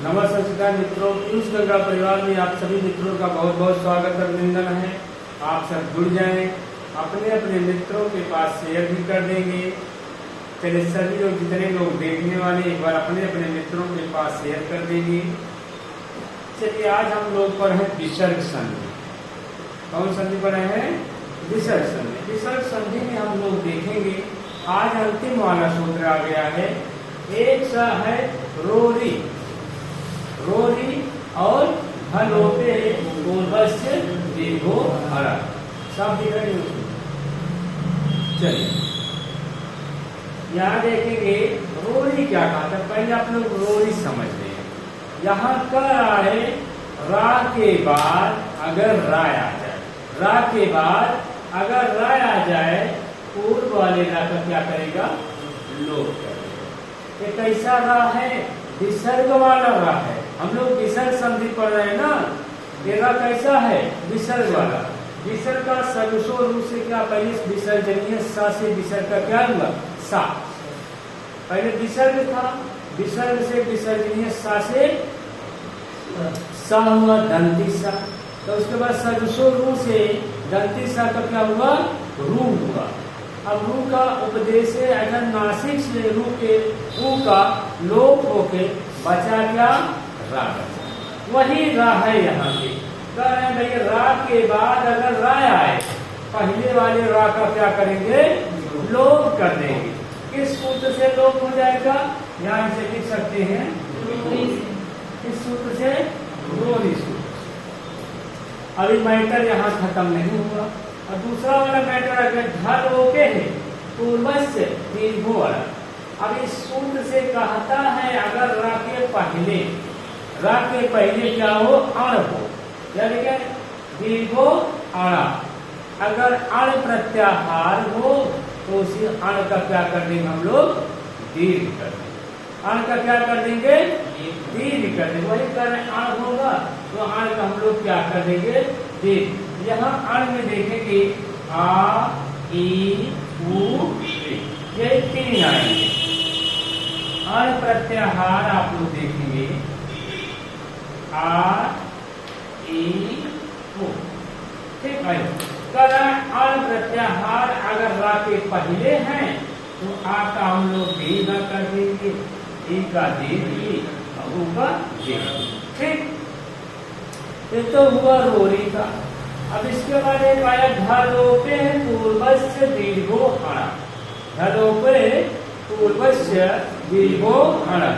नमस्कार मित्रों, पीयूष गंगा परिवार में आप सभी मित्रों का बहुत बहुत स्वागत अभिनंदन है। आप सब जुड़ जाएं, अपने अपने मित्रों के पास शेयर भी कर देंगे। चलिए सभी लोग, जितने लोग देखने वाले, एक बार अपने अपने मित्रों के पास शेयर कर देंगे। चलिए आज हम लोग पर है विसर्ग संधि। कौन संधि पर है? विसर्ग संधि। विसर्ग संधि में हम लोग देखेंगे आज अंतिम वाला सूत्र आ गया है। एक सा है रोरी, रोरी और हलोपे पूर्वस्य दीर्घो हरा। सब दिख रहे हैं। चलिए यहाँ देखेंगे रोरी क्या कहा था। पहले आप लोग रोरी समझ लें। यहाँ कर आए रा के बाद अगर राय आ जाए, रा के बाद अगर राय आ जाए, पूर्व वाले रा का क्या करेगा? लोप करेगा। ये कैसा रा है? विसर्ग वाला रा है। हम लोग विसर्ग संधि पढ़ रहे हैं ना। ये रा कैसा है? विसर्ग वाला। विसर्ग का सदसो रूप से क्या? पहले विसर्जनीय सा से विसर्ग का क्या हुआ? सा। पहले विसर्ग था, विसर्ग से विसर्जनीय सा से सा हुआ दंती सा। तो उसके बाद सदसो रू से दंती सा का क्या हुआ? रू हुआ। अब रू का उपदेश है, अगर नासिक से रू के ऊ का लोप होके बचा क्या? रा बचा। वही रा है यहाँ पे। कह रहे हैं भाई रा के बाद अगर रा आए, पहले वाले रा का क्या करेंगे? लोप कर देंगे। किस सूत्र से लोप हो जाएगा? यहाँ से लिख सकते हैं, इस सूत्र से, रोरी सूत्र। अभी मैटर यहाँ खत्म नहीं हुआ। और दूसरा वाला मैटर अगर ढल होके है पूर्वस्य दीर्घो वाला। अब इस सूत्र से कहता है अगर रा के पहले क्या हो? अण हो, यानी क्या? दीर्घो अणा। अगर अण प्रत्याहार हो तो उसी अण का क्या कर देंगे हम लोग? दीर्घ कर देंगे। अण का क्या कर देंगे? दीर्घ कर देंगे। वही कर अण होगा तो अण का हम लोग क्या कर देंगे? दीर्घ। यहाँ अण में देखेंगे आ, ई, उ, ये तीन आएंगे। अण प्रत्याहार आप लोग देखेंगे आ, ई, उ। ठीक है। अण प्रत्याहार अगर रा के पहले हैं तो आ का हम लोग दीर्घ कर देंगे, ई का दीर्घ, उ का दीर्घ। ठीक। ये तो हुआ रोरी का। अब इसके बाद एक आया ढलोपे पूर्वस्य दीर्घो हणा। ढलोपे पूर्वस्य दीर्घो हणा।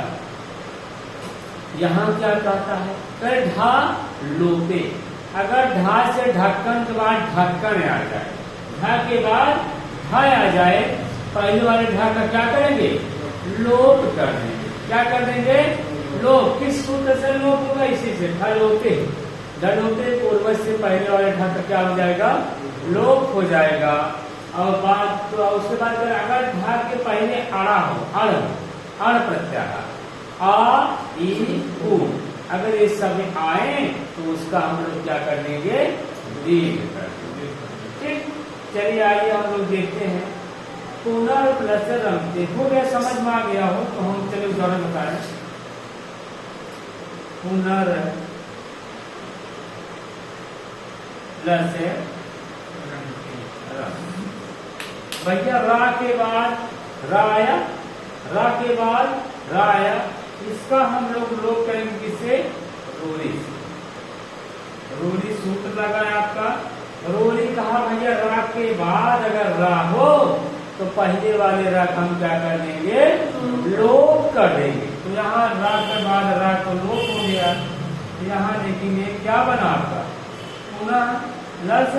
यहाँ क्या कहता है? कर ढा लोपे। अगर ढा से ढक्कन के बाद ढक्कन आ जाए, ढा के बाद ढा आ जाए, पहले वाले ढा का क्या करेंगे? लोप कर देंगे। क्या कर देंगे? लोप। किस सूत्र से लोप होगा? इसी से, ढलोपे। ढलोपे पूर्वज से पहले वाले ढा का क्या हो जाएगा? लोप हो जाएगा। और बात तो उसके बाद अगर ढा के पहले अड़ा हो, अण प्रत्याहार आ, ई, उ, अगर ये सब आए तो उसका हम लोग क्या कर देंगे? दीर्घ कर देंगे। ठीक। चलिए आइए हम लोग देखते हैं पुनर्प्लस रंग। देखो गया, समझ में आ गया हो तो हम चलिए उदाहरण बताएं। पुनर्प्लस भैया रा के बाद राया, रा के बाद राया, इसका हम लोग लोप करेंगे किससे? रोरी से। रोरी सूत्र लगा है आपका। रोरी कहा भैया रा के बाद अगर रा हो तो पहले वाले रा का हम क्या कर देंगे? लोप कर देंगे। तो यहाँ रा के बाद रा तो लोप हो गया। यहाँ देखेंगे क्या बना आपका? पुनः प्लस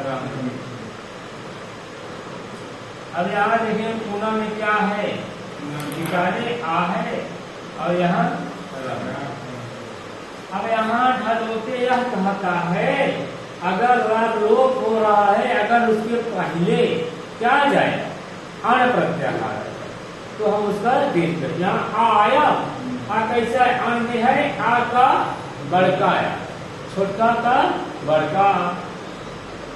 रंग। अब यहाँ देखिए पुनः में क्या है? निकाले आ है और यहाँ अब यहाँ ढलोपे यह कहता है अगर रा लोप हो रहा है, अगर उसके पहले क्या जाए? अण प्रत्याहार, तो हम उसका दीर्घ कर। यहाँ आ आया, आ कैसा है? अण में है आ का बड़का आया, छोटा का बड़का,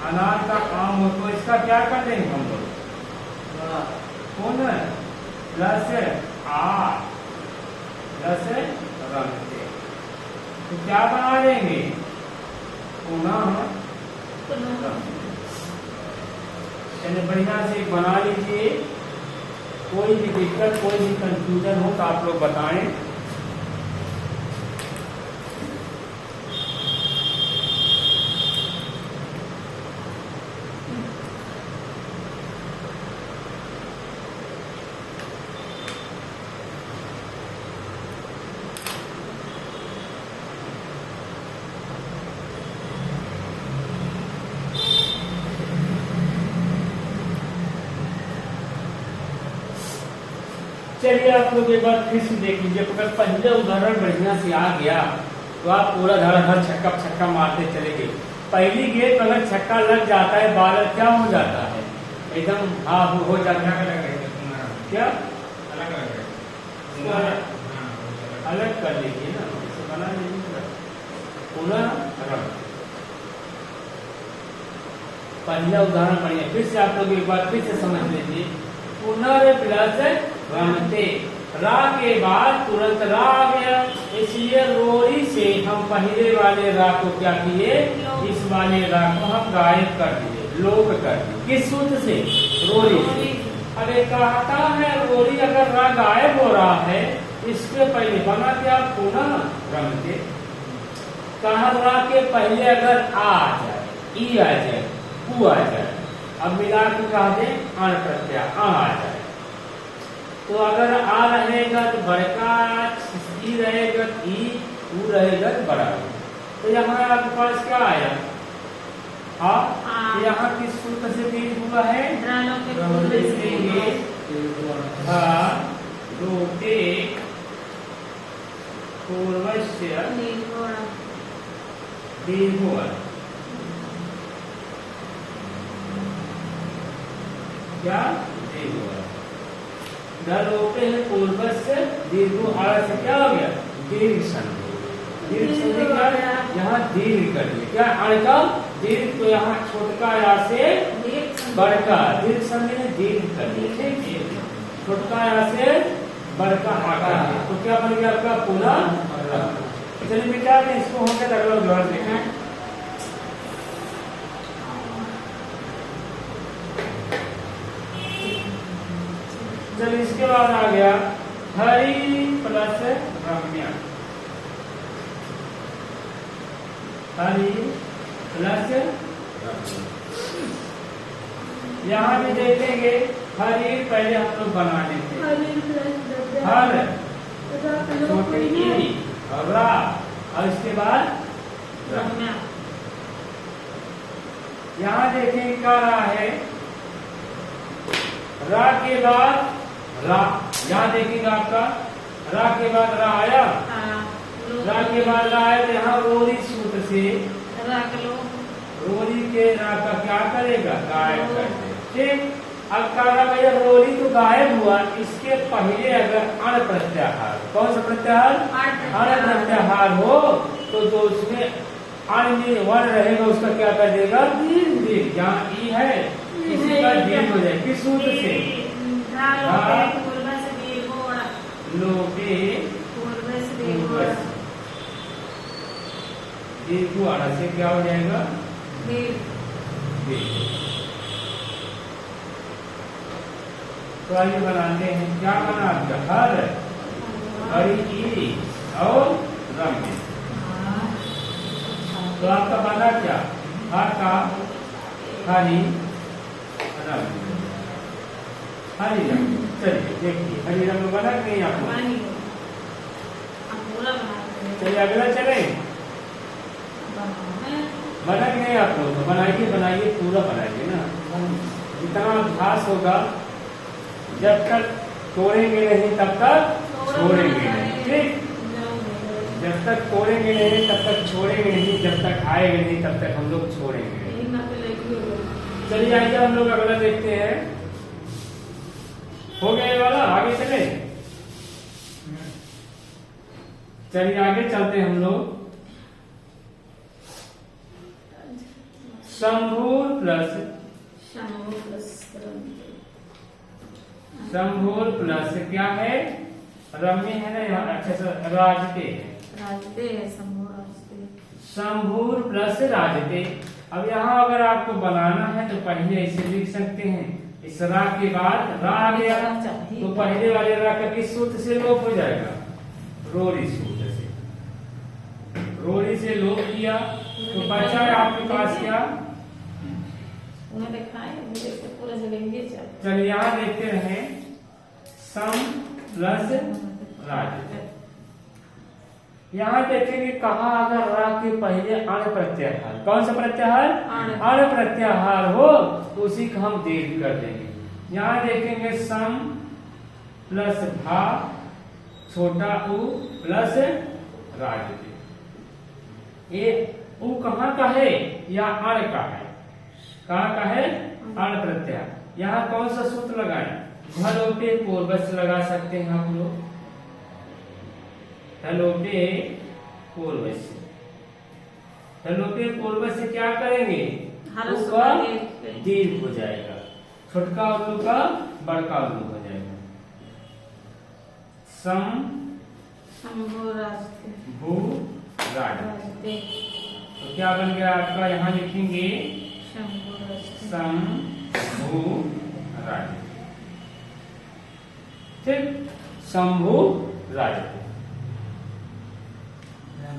अनार का आम हो, तो इसका क्या कर देंगे हम लोग? पुनः प्लस आ, प्लस रंग। तो क्या बना लेंगे? पुनः। चलिए बढ़िया से बना लीजिए। कोई भी दिक्कत, कोई भी कंफ्यूजन हो तो आप लोग बताएं। चलिए आप लोग एक बार फिर से देख लीजिए। अगर पहले उदाहरण बढ़िया से आ गया तो आप पूरा धड़ाधड़ छक्का छक्का मारते चलेंगे। पहली गेंद पर अगर छक्का लग जाता है, बॉलर क्या हो जाता है? एकदम हाफ हो जाता है। क्या अलग कर लीजिए ना, इसे बना लीजिए। पुनः पहला उदाहरण बढ़िया फिर से आप लोग एक बार फिर से समझ लीजिए। पुनर्प्लस रमते, रा के बाद तुरंत रा आ गया, इसलिए रोरी से हम पहले वाले रा को क्या किए? इस वाले रा को हम गायब कर दिए, लोप कर दिए। किस सूत्र से? रोरी से। अब एक कहता है रोरी अगर रा गायब हो रहा है, इसके पहले बना क्या? पुनः रमते। कहा रा के पहले अगर आ जाए, ई आ जाए, उ आ जाए, अब मिला के कहा दे अण प्रत्यय आ जाए, तो अगर आ रहेगा तो बड़का, ई रहेगा ई, उ रहेगा बड़ा। तो यहाँ आपके पास क्या आया? हाँ। यहाँ किस सूत्र से दीर्घ हुआ है? पूर्वस्य दीर्घ हुआ। क्या दीर्घ हुआ? लोपे है पूर्व से दीर्घ आड़ से क्या हो गया? दीर्घ संधि। दीर्घ संधि क्या? यहाँ दीर्घ कर दिया। क्या आड़ का दीर्घ, तो यहाँ छोटका या से बड़का, दीर्घ संधि ने दीर्घ कर दिया। ठीक है, छोटका या से बड़का आकार, तो क्या बन गया आपका? पुनः। चलिए बेटा इसको हो गया, अगला उदाहरण देखें। जब इसके बाद आ गया हरि प्लस रम्या, हरि प्लस यहाँ भी देखेंगे हरि पहले हम लोग बना लेते हैं। हर छोटे ई और रा, और इसके बाद रम्या। यहाँ देखेंगे क्या रहा है? रा के बाद रा, यहाँ देखिएगा आपका रा के बाद रा आया, रा के बाद रा आया, तो यहाँ रोरी सूत्र से रोरी के रा का क्या करेगा? गायब कर दे। ठीक, अब कहा भैया रोरी तो गायब हुआ, इसके पहले अगर अण प्रत्याहार, कौन सा प्रत्याहार? अण प्रत्याहार हो तो जो उसमें अण में वर्ण रहेगा उसका क्या कर देगा? दीर्घ। जहाँ ई है इसी का दीर्घ हो जाए। किस सूत्र से? लोपे दीर्घ आड़ा से क्या हो जाएगा? तो आइए बनाते हैं। क्या बना आपका? हर, हरि ई और रम्य। तो आपका बना क्या? हर का हरि रम्य, हरि रम्य। चलिए देखिए हरि रम्य बना कि नहीं आपको? चलिए अगला चले, बना कि नहीं आप लोग? तो बनाइए बनाइए, पूरा बनाइए ना। जितना अभ्यास होगा, जब तक तोड़ेंगे नहीं तब तक छोड़ेंगे नहीं। ठीक, जब तक तोड़ेंगे नहीं तब तक छोड़ेंगे नहीं, जब तक आएंगे नहीं तब तक हम लोग छोड़ेंगे नहीं। चलिए आइए हम लोग अगला देखते हैं। हो गया ये वाला, आगे चले। चलिए आगे चलते हम लोग। शंभूर प्लस शंभूर प्लस क्या है? रम्य है ना यहाँ? अच्छा सर राजते है, राजते है शंभूर। शंभूर प्लस राजते। अब यहाँ अगर आपको बनाना है तो पहले ऐसे लिख सकते हैं, इस रा के बाद रा आ गया तो पहले वाले रा का किस सूत्र से लोप हो जाएगा, रोरी सूत्र से। रोरी से लोप किया तो बचा है आपके पास क्या, चलिए यहाँ देखते रहे, सम प्लस राजते। यहाँ देखेंगे कहा अगर रा के पहले अण प्रत्याहार, कौन सा प्रत्याहार, अण प्रत्याहार हो तो उसी को हम दीर्घ कर देंगे। यहाँ देखेंगे सम प्लस भा छोटा उ प्लस राजते। ये उ कहाँ का है या अण का है, कहाँ का है, अण प्रत्याहार। यहाँ कौन सा सूत्र लगाए, घलोटे पूर्वज लगा सकते हैं हम लोग, घलोटे पूर्वज। घलोटे पूर्वज से क्या करेंगे, उसका दीर्घ हो जाएगा, छोटका उल्लू का बड़का उल्लू हो जाएगा। सम भू राजते, तो क्या बन गया आपका, यहाँ लिखेंगे सम भू राजते। ठीक, शंभु राजते।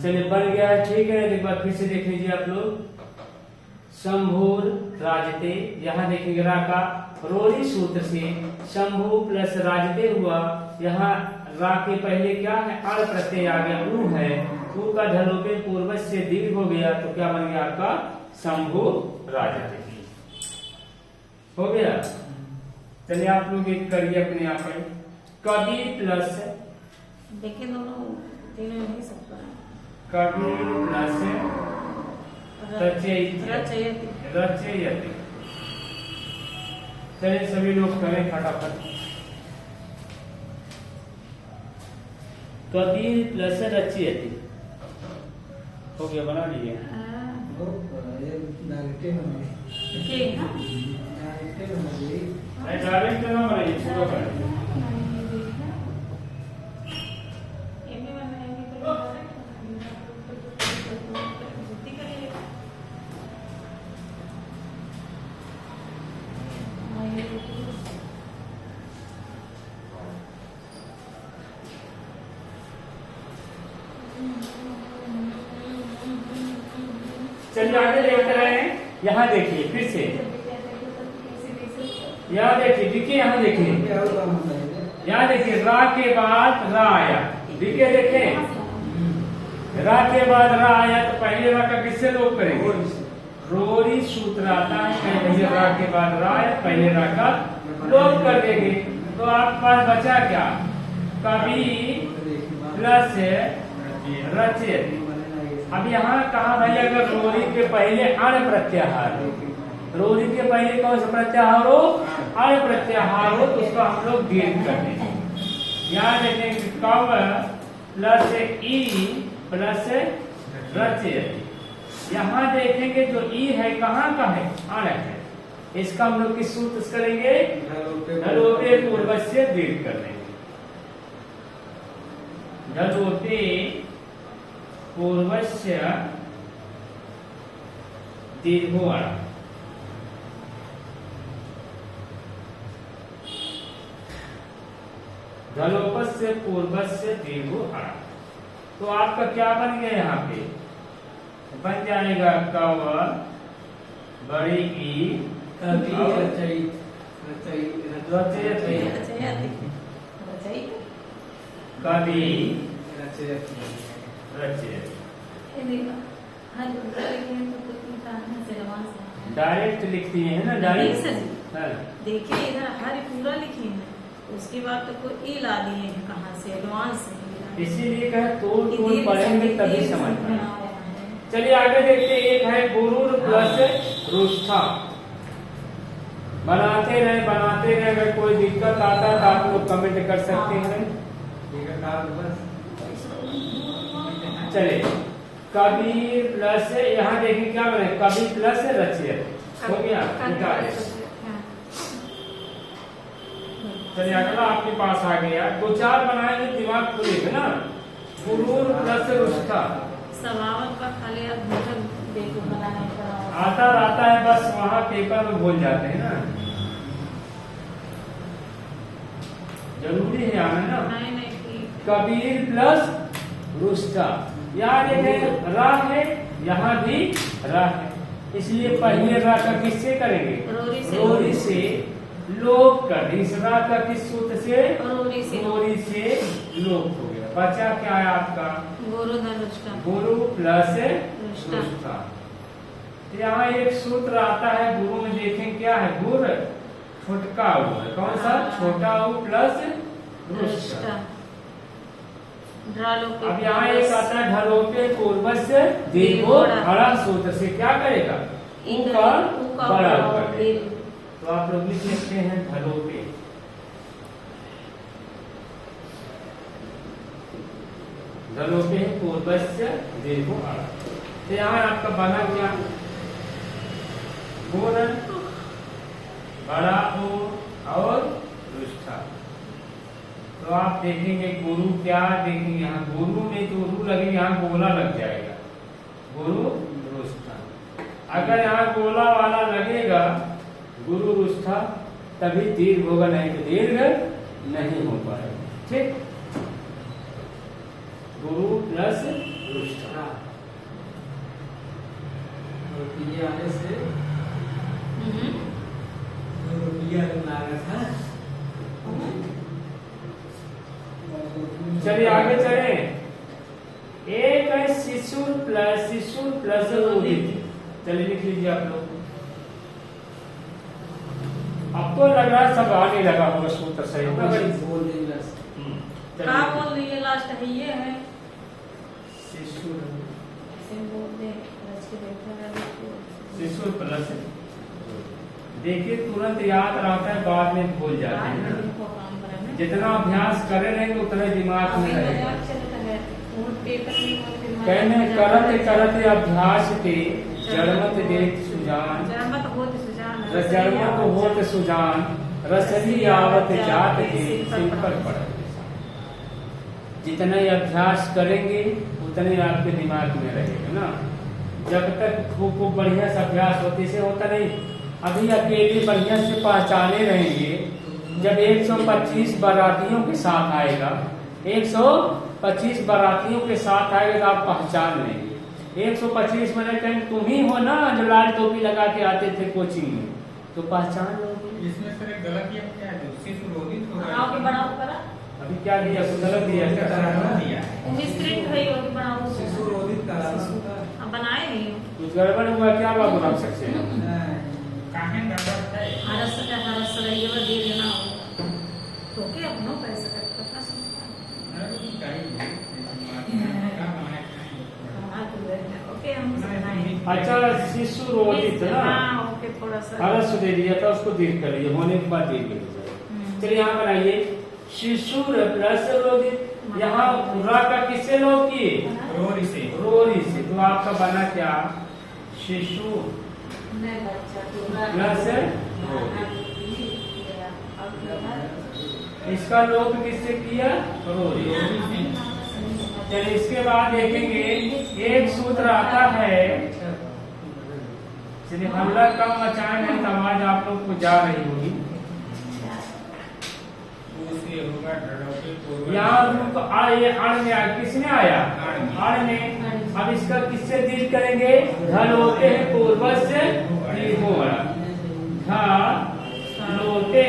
चलिए बन गया, ठीक है। एक बार फिर से देख लीजिए आप लोग, शंभुर राजते। यहाँ देखेंगे रा का रोरी सूत्र से शंभु प्लस राजते हुआ, यहाँ रा के पहले क्या है, अण प्रत्यय आ गया, ऊ है, ऊ का ढलोपे पूर्वज से दीर्घ हो गया तो क्या बन गया आपका, शंभु राजते हो गया। चलिए आप लोग एक करिए अपने आप में, कवि प्लस, देखे दोनों तीनों नहीं सकता, कवि प्लस रचयति। चलिए सभी लोग करें फटाफट, कवि प्लस रचयति हो गया, बना लीजिए। डायरेक्ट ना बनाइए, पूरा बनाइए। चलिए आगे देखते रहे, यहाँ देखिए फिर से, यहाँ देखिए, यहाँ देखिए, यहाँ देखिए, रा के बाद रा आया, देखिए देखें, रा के बाद रा आया तो पहले रा का किससे लोप करेंगे, रोरी सूत्र आता है, पहले रा के बाद रा आया, पहले रा का लोप कर देंगे। तो आपके पास बचा क्या, कवि प्लस रचयति। अब यहाँ कहा भाई, अगर रोरी के पहले अण प्रत्याहार हो, रोरी के पहले कौन सा प्रत्याहार हो, अण प्रत्याहार हो, तो उसको हम लोग दीर्घ कर देंगे। यहाँ देखेंगे कव प्लस ई प्लस रचयति। यहाँ देखेंगे जो ई है कहाँ का है, अण है, इसका हम लोग किस सूत्र से करेंगे, ढलोटे पूर्वज से दीर्घ कर देंगे। ढलोटे पूर्वस्य दीर्घो अण। ढलोपस्य पूर्वस्य दीर्घो अण। तो आपका क्या बन गया, यहाँ पे बन जाएगा कव बड़ी ई कवि डायरेक्ट लिखती है ना, डायरेक्ट देखिए इधर हर पूरा लिखे हैं, उसके बाद तो कोई ई ला दिए हैं कहाँ से, एडवांस से, इसीलिए कहा तोड़ पढ़ेंगे तभी समझ में। चलिए आगे देखते, एक है गुरूर प्लस रुष्ठा। बनाते रहे, अगर कोई दिक्कत आता है तो आप लोग कमेंट कर सकते हैं। चलिए कवि प्लस, यहाँ देखिए क्या बने, कवि प्लस रचयति हो गया। चलिए अगला आपके पास आ गया, दो चार बनाएंगे दिमाग खुलेगा ना। गुरूर प्लस रुष्ठा, सवावत का खाली आप भूजन देखो बनाने का आता है, बस वहाँ पेपर में भूल जाते हैं ना। जरूरी है आना ना। नहीं कबीर प्लस रुष्टा, यहाँ देखें रा है, यहाँ भी रा है, इसलिए पहले रा का किससे करेंगे? रोरी से लोप कर। इस रा का किस सूत्र से? रोरी से लोप हो गया। बचा क्या है आपका? गुरु प्लस रुष्टा। यहाँ एक सूत्र आता है गुरु में, देखें क्या है? गुर छोटका उ है, कौन सा? छोटा उ प्लस रुष्टा। अब यहाँ एक आता है ढलोपे पूर्वस्य दीर्घो बड़ा सूत्र से क्या करेगा? उ का बड़ा करेगा। तो आप लोग लिख सकते हैं ढलोपे। ढलोपे पूर्वस्य दीर्घो बड़ा। तो यहाँ आपका बना क्या? गुण बड़ा उ और रुष्टा। तो आप देखेंगे गुरु क्या देखेंगे? यहाँ गुरु में तो रू लगेगा, यहाँ गोला लग जाएगा, गुरु रुष्टा। अगर यहाँ गोला वाला लगेगा गुरु रुष्टा तभी दीर्घ होगा, नहीं तो दीर्घ नहीं हो पाएगा। ठीक, गुरु प्लस रुष्टा। आने से चलिए आगे चले। एक है शिशु प्लस रोहित। चलिए लिख लीजिए आप लोग। आपको लग रहा है सब आने लगा होगा सूत्र सही बोल रही है लास्ट है ये है शिशु प्लस। देखिए तुरंत याद रहता है, बाद में भूल जाते हैं। जितना अभ्यास करे रहेंगे उतना दिमाग में रहेगा। कहने करत अभ्यास के जड़मत देख सुजान, जड़मत होत सुजान, रसली आवत जात के सिंपल पड़े। जितना अभ्यास करेंगे उतने आपके दिमाग में रहेगा ना। जब तक खूब बढ़िया से अभ्यास होते से होता नहीं। अभी अकेले बढ़िया से पहचाने रहेंगे। जब 125 बारातियों के साथ आएगा, 125 बारातियों के साथ आएगा तो आप पहचान लेंगे। 125 मैंने कहीं तुम ही हो ना जो लाल टोपी लगा के आते थे कोचिंग में, तो पहचान लोगे। इसमें सर एक गलत क्या है? अभी क्या दिया? गलत दिया बनाए नहीं कुछ गड़बड़ हुआ क्या? बाबू रख सकते हैं अच्छा शिशु रोहित ना, हरस दे दिया था उसको दीर्घ कर लिया, होने के बाद दीर्घ कर लिया। चलिए यहाँ बनाइए शिशु प्लस रोहित। यहाँ रा का किससे लोग किए? रोरी से। तो आपका बना क्या? शिशु प्लस रोहित। इसका लोप किससे किया? रोरी। चलिए इसके बाद देखेंगे एक सूत्र आता है। चलिए हल्ला कम मचाएं नहीं तो आवाज आप लोग को जा रही होगी। यहाँ ये अण में आया, किसने आया? अण में। अब इसका किससे दीर्घ करेंगे? धल होते हैं पूर्व से दीर्घोड़ा। धलोते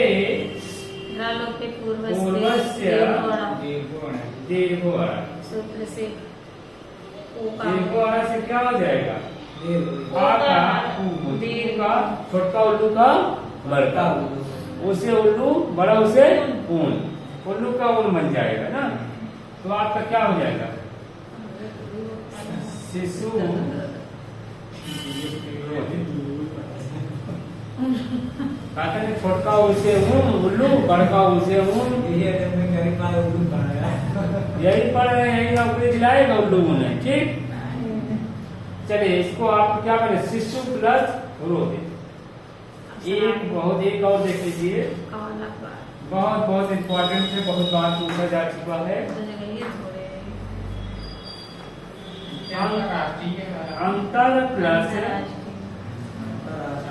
पूर्वस्य दीर्घोड़ा। सूत्र से दीर्घोड़ा से क्या हो जाएगा? आ का दीर्घ का छोटका उल्लू का बड़का उसे उल्लू, बड़ा उसे ऊन, उल्लू का ऊन बन जाएगा ना। तो आपका क्या हो जाएगा? शिशु कहते हैं छोटका उसे ऊन, उल्लू, बड़का उसे ऊन। यही पढ़ रहे हैं, यही नौकरी दिलाएगा उल्लू ऊन है। ठीक, चलिए इसको आप क्या करें? शिशु प्लस रोहित। एक और देख लीजिए, बहुत इम्पोर्टेंट है, बहुत बार पूछा जा चुका है। क्या राष्ट्रीय अंतर प्लस अंतर्राष्ट्रीय।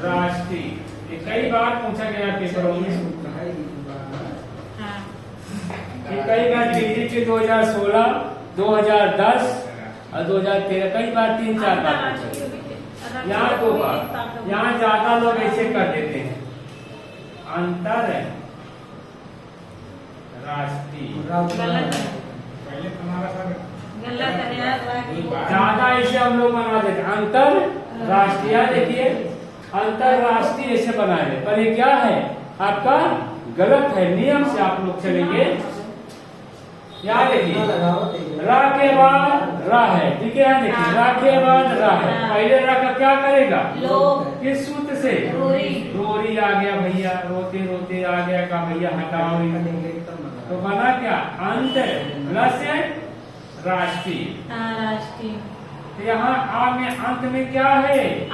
राष्ट्रीय। ये कई बार पूछा गया पेपरों में, हाँ, ये कई बार दिल्ली के 2016, 2010 और 2013 कई बार 3-4 बार पूछा गया। यहाँ 2 बार, यहाँ ज्यादा लोग ऐसे कर देते हैं। अंतर राष्ट्रीय गलत है, पहले तुम्हारा सर गलत है यार, बाकी वो- ज्यादा ऐसे हम लोग बना देते हैं। अंतर राष्ट्रीय, देखिए अंतरराष्ट्रीय ऐसे बनाए, पर ये क्या है आपका गलत है। नियम से आप लोग चलेंगे। यहाँ देखिए रा के बाद रा है, ठीक है। यहाँ देखिए रा के बाद रा है, पहले रा का क्या करेगा? लोग किस सूत्र से? रोरी। रोरी आ गया भैया, रोते रोते आ गया का भैया हटाओ। तो बना क्या? अंत प्लस राष्ट्रीय। हाँ, राष्ट्रीय। तो यहाँ आ में अंत में क्या है? आ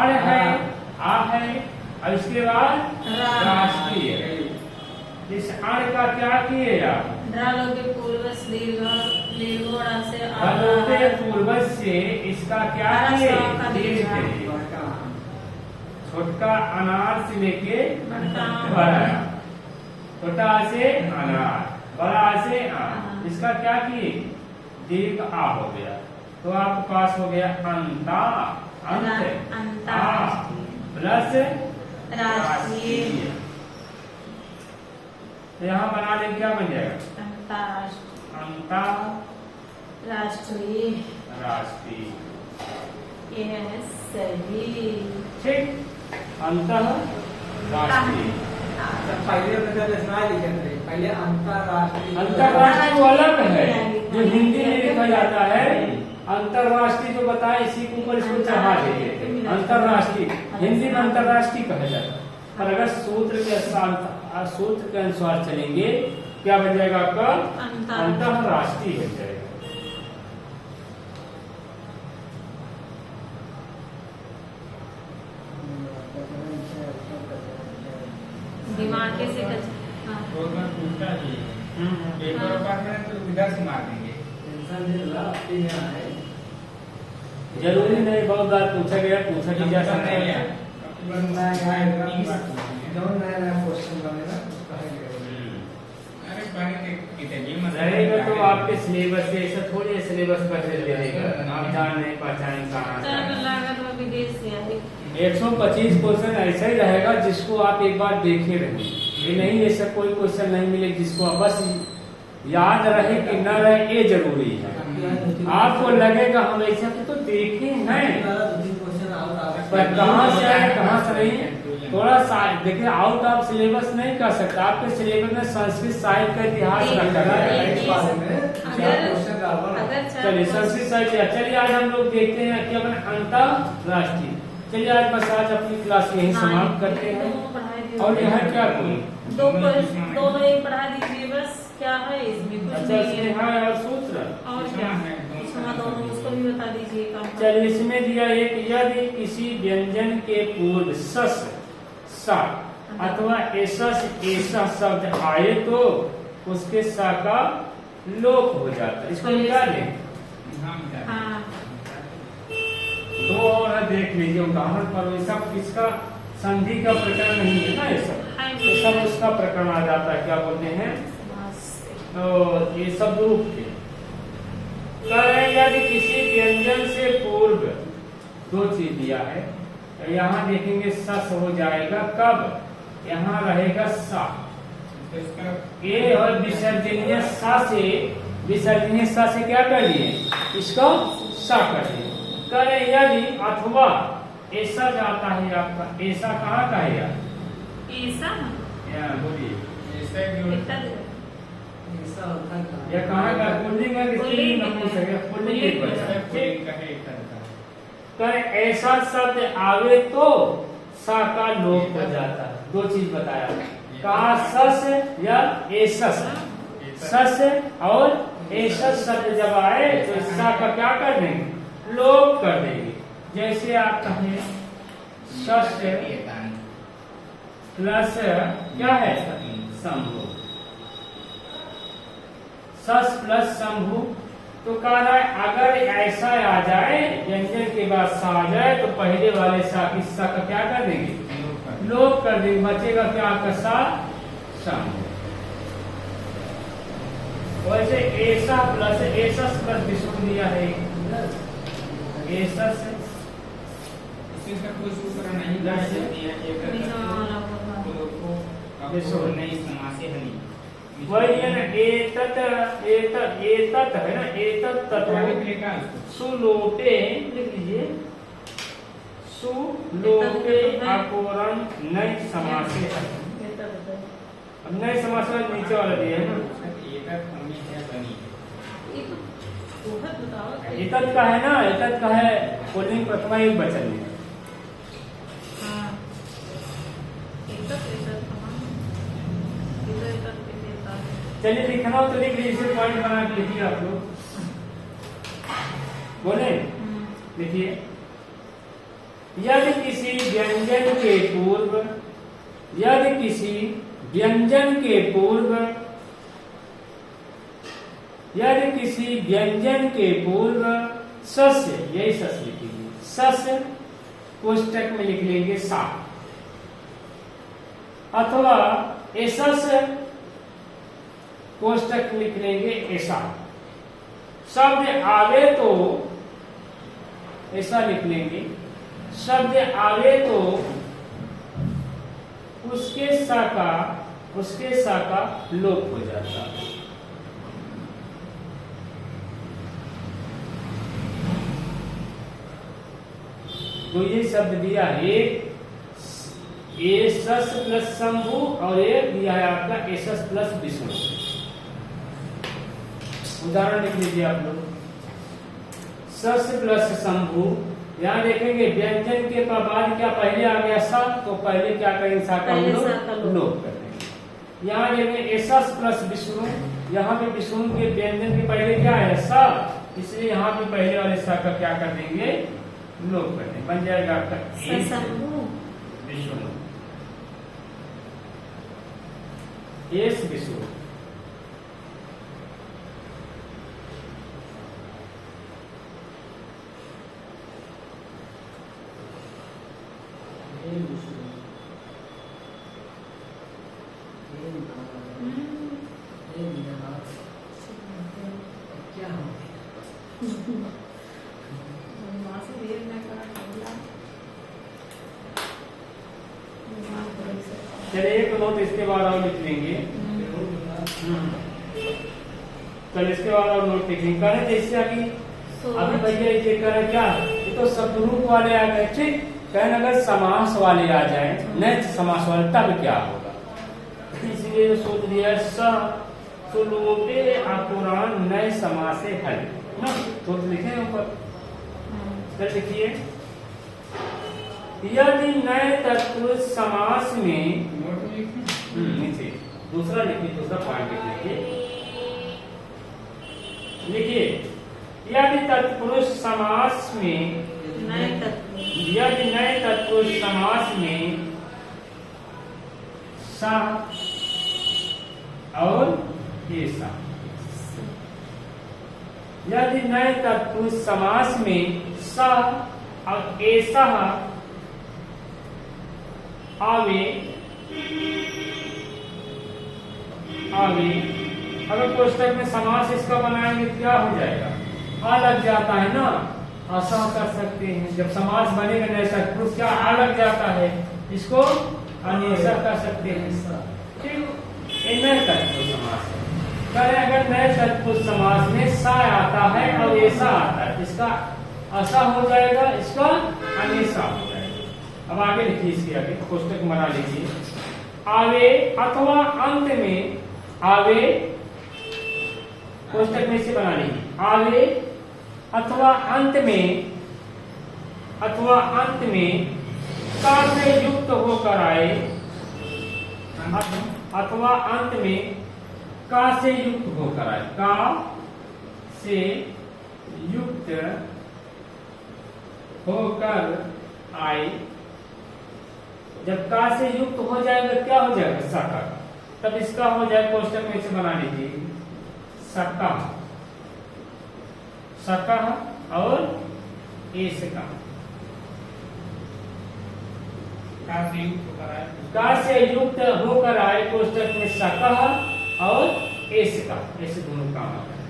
अड़ है, आ है और इसके बाद रा। राष्ट्रीय। इस अड़ का क्या किए आप? ड्रालोगे पूर्वज दीर्घोड़ा से भलोते पूर्वज से इसका क्या किए? का दीर्घ किए। छोटका अनार से लेके बड़ा, छोटा से अनार, बड़ा से आम, इसका क्या किए? दीर्घ आ हो गया। तो आपके पास हो गया अंता, अंत अंतर्राष्ट्रीय। प्लस राष्ट्रीय। तो यहाँ बना लें, क्या बन जाएगा? अंतर्राष्ट्रीय। अंतरराष्ट्रीय। ये है सही। ठीक, अंतरराष्ट्रीय। पहले अंतरराष्ट्रीय अंतरराष्ट्रीय वो अलग है, जो हिंदी में लिखा जाता है। अंतरराष्ट्रीय जो बताए इसी के ऊपर इसको चढ़ा देते। अंतरराष्ट्रीय हिंदी में अंतरराष्ट्रीय कहा जाता है। पर अगर सूत्र के अनुसार चलेंगे, क्या बन जाएगा आपका? अंतरराष्ट्रीय बन जाएगा। दिमाग कैसे कर? हाँ। बहुत बार पूछता भी है। पेपर पास में तो इधर से मार देंगे। जरूरी नहीं, बहुत बार पूछा गया, पूछा भी जा सकता है। अरे पहले कितनी मजा रहेगा तो आपके सिलेबस से ऐसा थोड़ी है, सिलेबस पर दे देगा। आप जान नहीं पहचान कहाँ से तब लागत वो विदेश से आई। 125 क्वेश्चन ऐसा ही रहेगा जिसको आप एक बार देखे रहे। ये नहीं ऐसा कोई क्वेश्चन नहीं मिले जिसको आप बस याद रहे कि न रहे, ये जरूरी है। आपको लगेगा हम ऐसा तो देखे हैं, पर कहाँ से आए कहाँ से नहीं, थोड़ा सा देखिए। आउट ऑफ सिलेबस नहीं कर सकता। आपके सिलेबस में संस्कृत साहित्य का इतिहास रखा है। चलिए संस्कृत साहित्य, चलिए आज हम लोग देखते हैं कि अपने अंतरराष्ट्रीय। चलिए आज बस आज अपनी क्लास यही समाप्त करते हैं। और यह क्या कोई दो एक पढ़ा दीजिए बस। क्या है इसमें? कुछ अच्छा, नहीं इसमें है। है और सूत्र। और क्या है? इसमें दोनों उसको भी बता दीजिए। चलिए इसमें दिया एक, यदि किसी व्यंजन के पूर्व सस सा अथवा एसस ऐसा शब्द आए तो उसके सा का लोप हो जाता है। इसको निकाल लें। हाँ, दो और देख लीजिए उदाहरण पर। ये सब इसका संधि का प्रकरण नहीं है ना, ये सब उसका प्रकरण आ जाता है। क्या बोलते हैं? तो ये सब रूप के यदि किसी व्यंजन से पूर्व दो चीज दिया है, तो यहाँ देखेंगे सस हो जाएगा। कब? यहाँ रहेगा सा। ए और विसर्जनीय सा से, विसर्जनीय सा से क्या कर लिए? इसको सा कर लिए। करें यदि अथवा ऐसा जाता है आपका, ऐसा कहाँ का है यार? ऐसा बोलिए, यह कहाँ का? पुल्लिंग है कि स्त्रीलिंग? पुल्लिंग कर ऐसा शब्द आवे तो सा का लोप हो जाता है। दो चीज बताया, कहा सस या एसस। सस और एसस शब्द जब आए तो सा का क्या कर देंगे? लोप कर देंगे। जैसे आप कहें सस प्लस क्या है? शंभु। सस प्लस शंभु तो कह रहा है अगर ऐसा आ जाए व्यंजन के बाद सा आ जाए तो पहले वाले सा की सा का क्या कर देंगे, लोप कर देंगे, बचेगा क्या आपका सा सम। वैसे ऐसा प्लस एसस प्लस विष्णु दिया है, एसस इसका कोई सूत्र नहीं है, नहीं समासे हनी वही है ना, एतत एतत एतत है ना, एतत तत्व सुलोपे लिख लीजिए, सुलोपे अकोरम नई समासे हनी। अब नए समास में नीचे वाला दिया है ना, एतत का है ना, एतत का है पुल्लिंग प्रथमा एक वचन में। चलिए लिखना हो तो लिख लीजिए, पॉइंट बना के लिखिए आप लोग, बोले लिखिए। यदि किसी व्यंजन के पूर्व, यदि किसी व्यंजन के पूर्व, यदि किसी व्यंजन के पूर्व सस्य, यही सस्य लिखेंगे, सस्य कोष्टक में लिख लेंगे सा, अथवा एसस कोष्टक लिख लेंगे ऐसा, शब्द आवे तो ऐसा लिख लेंगे, शब्द आवे तो उसके सा का लोप हो जाता है। तो ये शब्द दिया है, एसस प्लस शंभु और एक दिया है आपका एसस प्लस विष्णु। उदाहरण लिख लीजिए आप लोग, सस प्लस शंभु, यहाँ देखेंगे व्यंजन के बाद क्या पहले आ गया सा, तो पहले क्या करेंगे सा का लोप कर देंगे। यहाँ देखेंगे एसस प्लस विष्णु, यहाँ पे विष्णु के व्यंजन के पहले क्या है सा, इसलिए यहाँ पे पहले वाले सा का क्या कर देंगे, लोप कर देंगे, बन जाएगा आपका विष्णु, एस विष्णु। चलिए एक नोट इसके बाद और लिख लेंगे, चलिए इसके बाद और नोट लिखेंगे। करें जैसे अभी भैया ये करें क्या, ये तो सतरूप वाले आ गए, ठीक। कहें अगर समास वाले आ जाए, नए समास वाले, तब क्या होगा, इसलिए सोच लिया सुलोपे अकुरान नए समासे हल ना, तो लिखे ऊपर, फिर लिखिए यदि नए तत्पुरुष समास में, नीचे दूसरा लिखिए, दूसरा पॉइंट लिखिए, यदि तत्पुरुष समास में, यदि नए तत्पुरुष समास में सा और ऐसा, यदि नए तत्पुरुष समास में सा और ऐसा आवे, अगर कोष्टक में समास इसका बनाएंगे क्या हो जाएगा, आ लग जाता है ना, ऐसा कर सकते हैं, जब समास बनेगा नए तत्पुरुष क्या आ लग जाता है, इसको अनेसा कर सकते हैं, ठीक। नए तत्पुरुष समास करें, अगर नए तत्पुरुष समास में सा आता है और ऐसा आता है, इसका ऐसा हो जाएगा, इसका अनेसा हो जाएगा। अब आगे लिखिए, इसके आगे कोष्टक बना लीजिए, आवे अथवा अंत में, आवे कोष्टक में से बना लीजिए, आवे अथवा अंत में, अथवा अंत में का से युक्त होकर आए, अथवा अंत में का से युक्त होकर आए, का से युक्त होकर आए। जब का से युक्त हो जाएगा क्या हो जाएगा, सका, तब इसका हो जाए कोष्टक में से बना लीजिए सका, सकह और एसका। का से युक्त होकर आए। का से युक्त होकर आए कोष्टक में सकह और एसका, ऐसे दोनों काम आते हैं।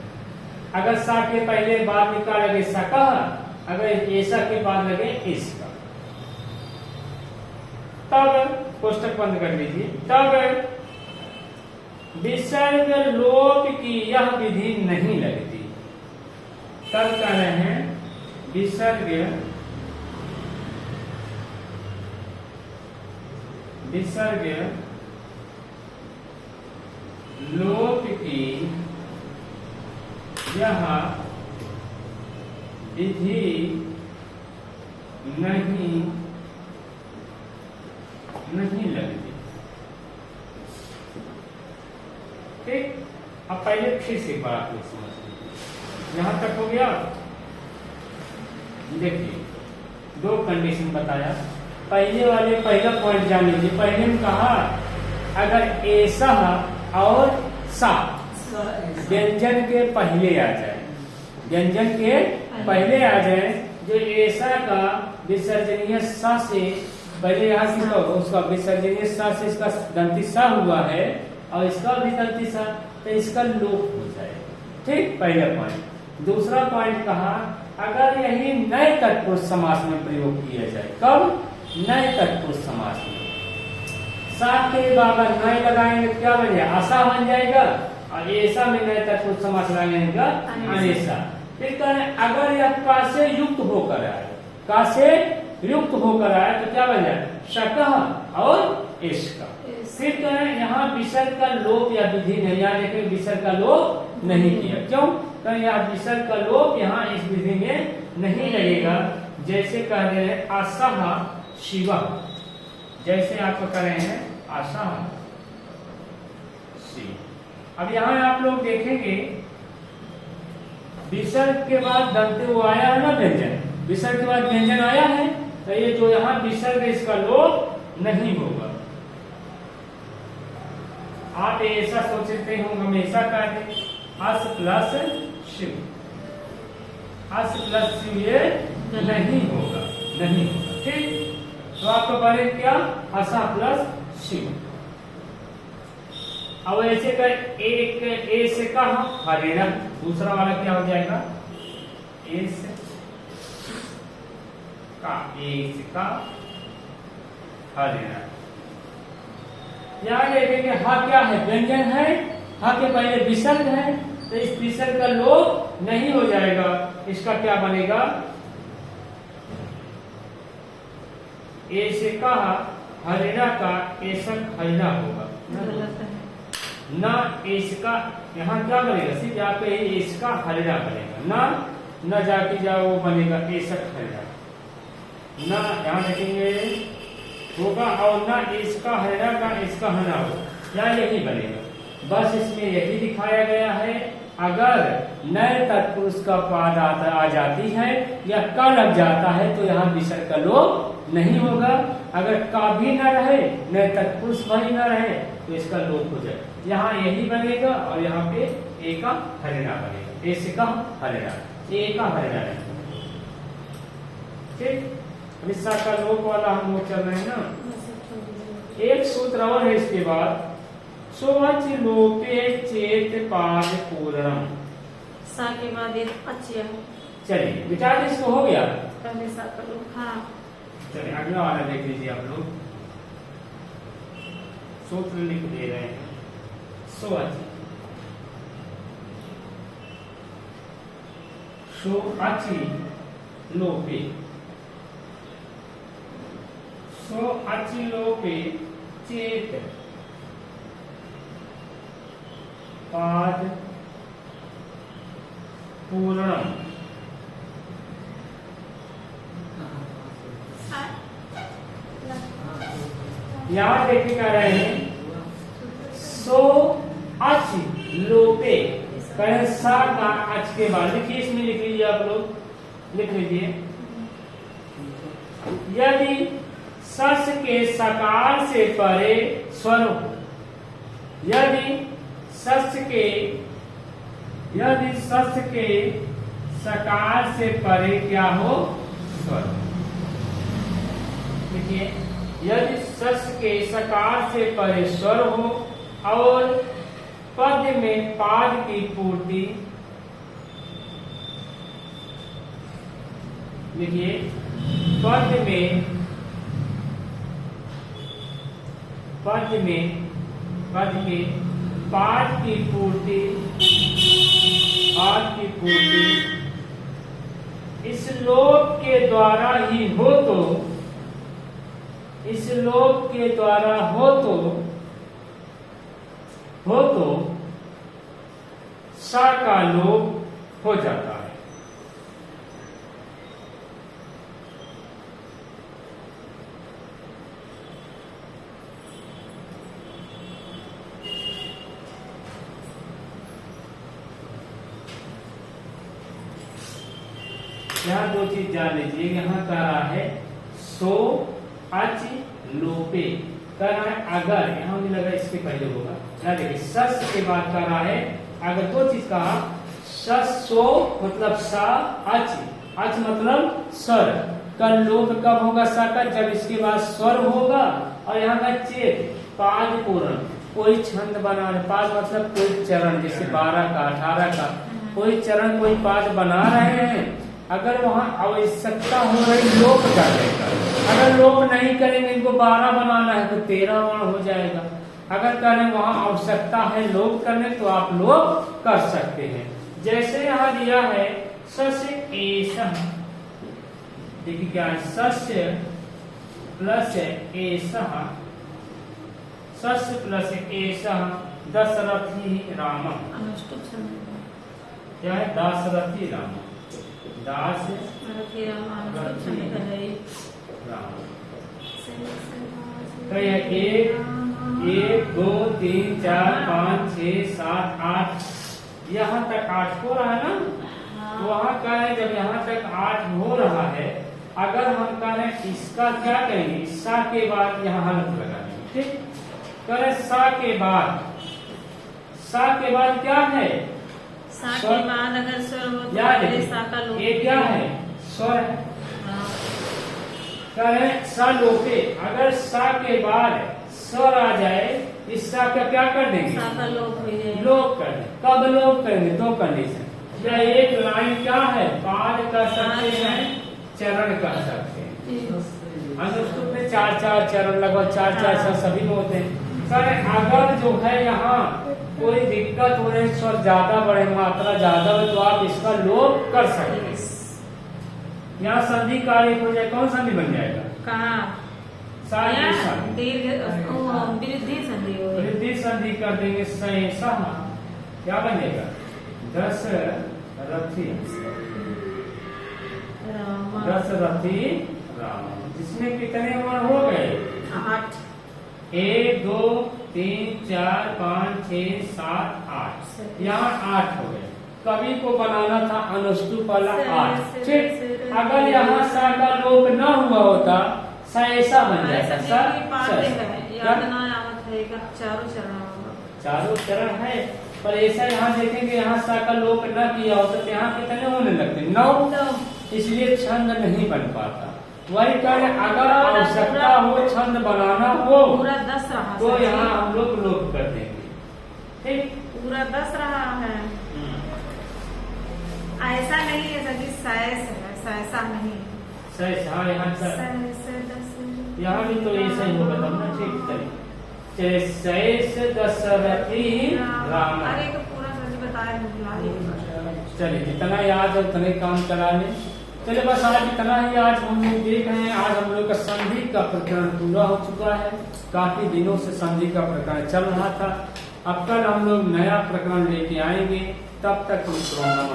अगर सा के पहले बाद में का लगे सकह, अगर ऐसा के बाद लगे एसका, तब कोष्टक बंद कर दीजिए। तब विसर्ग लोप की यह विधि नहीं लगती। तब कह रहे हैं विसर्ग लोप की यह विधि नहीं लगती। ठीक, अब पहले फिर से एक बार आप लोग समझ लीजिए। यहां तक हो गया। देखिए दो कंडीशन बताया। पहले वाले पहला पॉइंट जान लीजिए। पहले में कहा अगर ऐसा और सा व्यंजन के पहले आ जाए, व्यंजन के पहले आ जाए, जो ऐसा का विसर्जनीय सा से पहले यहाँ से तो उसका विसर्जनीय सा से इसका दंती सा हुआ है और इसका भी दंती सा, तो इसका लोप हो जाए। ठीक, पहला पॉइंट। दूसरा पॉइंट कहा अगर यही नए तत्पुरुष समास में प्रयोग किया जाए। कब? नए तत्पुरुष समास में। सा के बाद नए लगाएंगे क्या बन जाएगा? आशा बन जाएगा, और ऐसा में नए तत्पुरुष समास लगाएंगे अनेसा। फिर कहें अगर यह का से युक्त होकर आए, का से युक्त होकर आए तो क्या बन जाए? शकह और एसका। फिर कहें यहाँ विसर्ग का लोप या विधि नहीं, यहाँ देखें विसर्ग का लोप नहीं किया। क्यों? कहें यहाँ विसर्ग का लोप यहाँ इस विधि में नहीं लगेगा। जैसे कह रहे हैं आशा शिवा, जैसे आप कह रहे हैं आशा शिव। अब यहाँ आप लोग देखेंगे विसर्ग के बाद दंते वो आया है ना व्यंजन, विसर्ग के बाद व्यंजन आया है, तो ये जो यहाँ विसर्ग इसका लोप नहीं होगा। आप ऐसा सोचते होंगे हमेशा कहते अस प्लस शिव, अस प्लस शिव ये नहीं होगा, नहीं होगा। ठीक, तो आपका बने क्या? असा प्लस शिव। अब ऐसे कर एक ए से का हरेना, दूसरा वाला क्या हो जाएगा? ए से का हरेना। यहाँ देखेंगे हा क्या है? व्यंजन है। हा के पहले विसर्ग है, तो इस विसर्ग का लोप नहीं हो जाएगा। इसका क्या बनेगा? ए से का हरिणा का ऐसक हरिणा होगा ना। इसका यहाँ क्या बनेगा? सिर्फ यहाँ पे इसका हरिणा बनेगा ना जाके जाओ वो बनेगा ऐसक हरिणा ना। यहाँ देखेंगे होगा और ना इसका हरिणा का इसका हरिणा होगा, या यही बनेगा। बस इसमें यही दिखाया गया है अगर नए तत्पुरुष का पाद आ जाती है या का लग जाता है तो यहाँ विसर्ग का लोप नहीं होगा। अगर का भी न रहे, नए तत्पुरुष भी न रहे, तो इसका लोप हो जाए। यहाँ यही बनेगा और यहाँ पे ए का हरिणा बनेगा, ए का हरिणा, ए का हरिणा नहीं। ठीक, विसर्ग का लोप वाला हम लोग चल रहे हैं ना। एक सूत्र और है इसके बाद, सोच लोपे चेत पाद पूर्णम। सा के बाद एक अच्छे चलिए विचार इसको हो गया। पहले सा का लोप। हाँ, चलिए अगला वाला देख लीजिए आप लोग। सूत्र लिख दे रहे हैं। सोअचि लोपे, सोअचि लोपे चेत पाद पूर्णम। यहाँ देखिए कह रहे हैं सो अच लोपे, कहें सा का अच के बाद लिखिए, इसमें लिख लीजिए आप लोग, लिख लीजिए। यदि सस के सकार से परे स्वर हो, यदि सस के सकार से परे क्या हो, स्वर। देखिए, यदि सस के सकार से परे स्वर हो और पद में पाद की पूर्ति, देखिए पद के पाद की पूर्ति इस लोक के द्वारा ही हो तो सा का लोप हो जाता है। यहाँ दो चीज जान लीजिए, यहाँ कह रहा है सो अच लोपे, कह रहा है अगर, यहाँ मुझे लगा इसके पहले होगा, क्या देखिए सस के बाद कह रहा है अगर दो चीज कहा, सस सो मतलब सा, अच मतलब स्वर का लोप कब होगा, सा का, जब इसके बाद स्वर होगा। और यहाँ का चेत पाद पूर्ण, कोई छंद बना रहे, पाद मतलब कोई चरण, जैसे 12 का 18 का कोई चरण कोई पाद बना रहे हैं, अगर वहां आवश्यकता हो रही लोप करने का, अगर लोप नहीं करेंगे, इनको 12 बनाना है तो 13 वर्ण हो जाएगा। अगर करें वहां आवश्यकता है लोप करने तो आप लोप कर सकते हैं। जैसे यहाँ दिया है सस्य एषः, देखिए क्या है, सस्य प्लस एषः, सस्य प्लस एषः दशरथी राम, अनुष्टुप छंद क्या है, दाशरथी राम, दास रथी राम अनुष्टुप छंद है। राम। तो यह 1 2 3 4 5 6 7 8 यहाँ तक 8 हो रहा है ना, वहाँ का है जब यहाँ तक 8 हो रहा है, अगर हम करें इसका क्या करेंगे, सा के बाद यहाँ हलफ लगा देंगे, ठीक। करें सा के बाद क्या है, सा के बाद अगर स्वर हो तो याद पहले सा का लोप, ये क्या है, स्वर है। करें सा लोपे, अगर सा के बाद स्वर आ जाए, इस सा का क्या कर देंगे, सा का लोप हो जाएगा। लोप कर दें। कब लोप करेंगे, दो कंडीशन, या एक लाइन क्या है, पाद कर सकते हैं, चरण कर सकते हैं। अनुष्टुप में 4 चरण, लगभग 4 सभी में होते हैं। सर अगर जो है यहाँ कोई दिक्कत हो रही, स्वर ज्यादा बढ़े, मात्रा ज्यादा हो, तो आप इसका लोप कर सकते हैं। यहाँ संधि कार्य हो जाए, कौन संधि बन जाएगा, कहाँ दीर्घ वृद्धि संधि हो, वृद्धि संधि कर देंगे, सह क्या बनेगा, दशरथी राम, जिसमें कितने वर्ण हो गए, 8, 1 2 3 4 5 6 7 8, यहाँ 8 हो गए। कवि को बनाना था अनुष्टुप वाला 8, ठीक। अगर यहाँ सा का लोप न हुआ होता, सा ऐसा बन जाता, चारों चरण है, पर ऐसा यहाँ देखेंगे, यहाँ सा का लोप न किया होता तो यहाँ कितने होने लगते, 9, इसलिए छंद नहीं बन पाता। वही करें अगर आवश्यकता हो, छंद बनाना हो, पूरा 10 रहा, तो यहाँ हम लोग लोप कर देंगे, ठीक, पूरा 10 रहा है। ऐसा नहीं है सभी, ऐसा नहीं, हाँ यहाँ भी तो ऐसा ही होगा तब ना, ठीक। चलिए शेष दशरथी राम, अरे तो पूरा सच बताया, चलिए जितना याद है उतने काम करा ले। चलिए बस आज इतना ही, आज हम लोग देख रहे हैं, आज हम लोग का संधि का प्रकरण पूरा हो चुका है। काफी दिनों से संधि का प्रकरण चल रहा था, अब कल हम लोग नया प्रकरण लेके आएंगे, तब तक हम प्रोग्राम